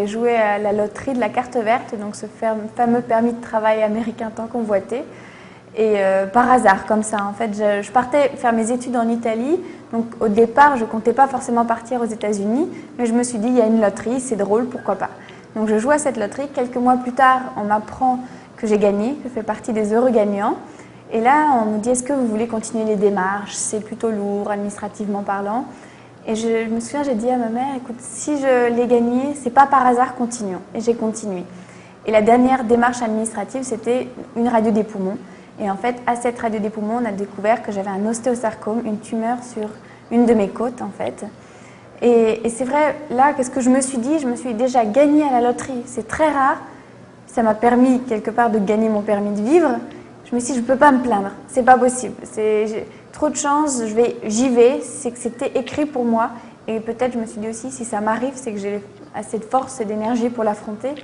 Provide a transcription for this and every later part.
joué à la loterie de la carte verte, donc ce fameux permis de travail américain tant convoité. Et par hasard, comme ça, en fait, je partais faire mes études en Italie. Donc au départ, je ne comptais pas forcément partir aux États-Unis, mais je me suis dit, il y a une loterie, c'est drôle, pourquoi pas. Donc je joue à cette loterie. Quelques mois plus tard, on m'apprend que j'ai gagné, que je fais partie des heureux gagnants. Et là, on me dit, est-ce que vous voulez continuer les démarches? C'est plutôt lourd, administrativement parlant. Et je me souviens, j'ai dit à ma mère, écoute, si je l'ai gagné, c'est pas par hasard, continuons. Et j'ai continué. Et la dernière démarche administrative, c'était une radio des poumons. Et en fait, à cette radio des poumons, on a découvert que j'avais un ostéosarcome, une tumeur sur une de mes côtes, en fait. Et c'est vrai, là, qu'est-ce que je me suis dit? Je me suis déjà gagnée à la loterie. C'est très rare. Ça m'a permis, quelque part, de gagner mon permis de vivre. Je me suis dit, je ne peux pas me plaindre. C'est pas possible. J'ai trop de chance, j'y vais. C'est que c'était écrit pour moi. Et peut-être, je me suis dit aussi, si ça m'arrive, c'est que j'ai assez de force et d'énergie pour l'affronter.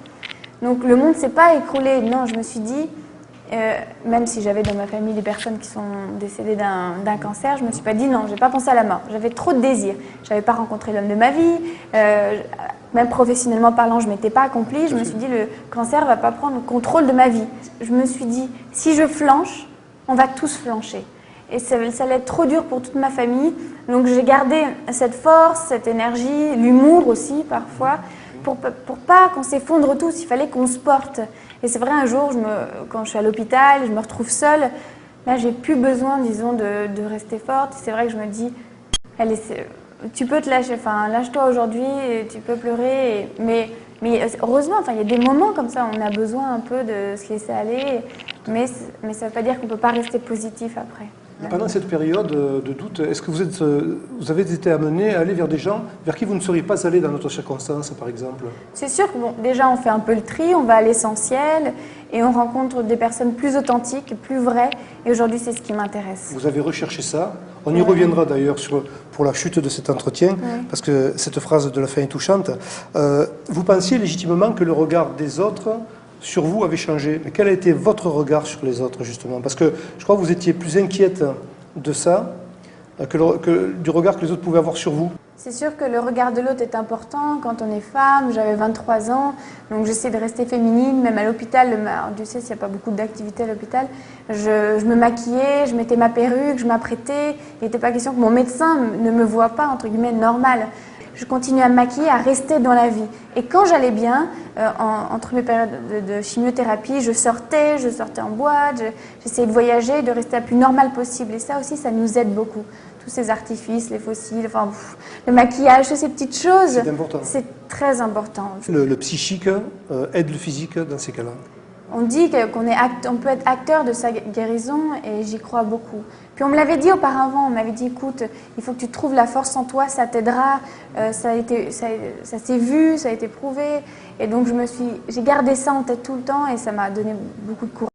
Donc, le monde ne s'est pas écroulé. Non, je me suis dit, même si j'avais dans ma famille des personnes qui sont décédées d'un cancer, je ne me suis pas dit non, je n'ai pas pensé à la mort. J'avais trop de désirs. Je n'avais pas rencontré l'homme de ma vie. Même professionnellement parlant, je ne m'étais pas accomplie. Je me suis dit le cancer ne va pas prendre le contrôle de ma vie. Je me suis dit, si je flanche, on va tous flancher. Et ça allait être trop dur pour toute ma famille. Donc j'ai gardé cette force, cette énergie, l'humour aussi parfois, pour pas qu'on s'effondre tous. Il fallait qu'on se porte. Et c'est vrai, un jour, quand je suis à l'hôpital, je me retrouve seule. Là, j'ai plus besoin, disons, de rester forte. C'est vrai que je me dis, allez, tu peux te lâcher, enfin, lâche-toi aujourd'hui, tu peux pleurer. Mais heureusement, enfin, il y a des moments comme ça, on a besoin un peu de se laisser aller. Mais ça ne veut pas dire qu'on ne peut pas rester positif après. Pendant cette période de doute, est-ce que vous avez été amené à aller vers des gens vers qui vous ne seriez pas allé dans notre circonstance, par exemple? C'est sûr que déjà on fait un peu le tri, on va à l'essentiel et on rencontre des personnes plus authentiques, plus vraies. Et aujourd'hui, c'est ce qui m'intéresse. Vous avez recherché ça. On y reviendra d'ailleurs pour la chute de cet entretien, parce que cette phrase de la fin est touchante. Vous pensiez légitimement que le regard des autres sur vous avait changé. Mais quel a été votre regard sur les autres, justement? Parce que je crois que vous étiez plus inquiète de ça que du regard que les autres pouvaient avoir sur vous. C'est sûr que le regard de l'autre est important quand on est femme. J'avais 23 ans, donc j'essaie de rester féminine. Même à l'hôpital, tu sais, s'il n'y a pas beaucoup d'activités à l'hôpital, je me maquillais, je mettais ma perruque, je m'apprêtais. Il n'était pas question que mon médecin ne me voie pas, entre guillemets, normal. Je continuais à me maquiller, à rester dans la vie. Et quand j'allais bien, entre mes périodes de chimiothérapie, je sortais en boîte, j'essayais de voyager, de rester le plus normal possible. Et ça aussi, ça nous aide beaucoup. Tous ces artifices, les fossiles, enfin, le maquillage, toutes ces petites choses. C'est important. C'est très important. Le psychique aide le physique dans ces cas-là. On dit qu'on peut être acteur de sa guérison et j'y crois beaucoup. Puis on me l'avait dit auparavant, on m'avait dit écoute, il faut que tu trouves la force en toi, ça t'aidera, ça s'est vu, ça a été prouvé. Et donc j'ai gardé ça en tête tout le temps et ça m'a donné beaucoup de courage.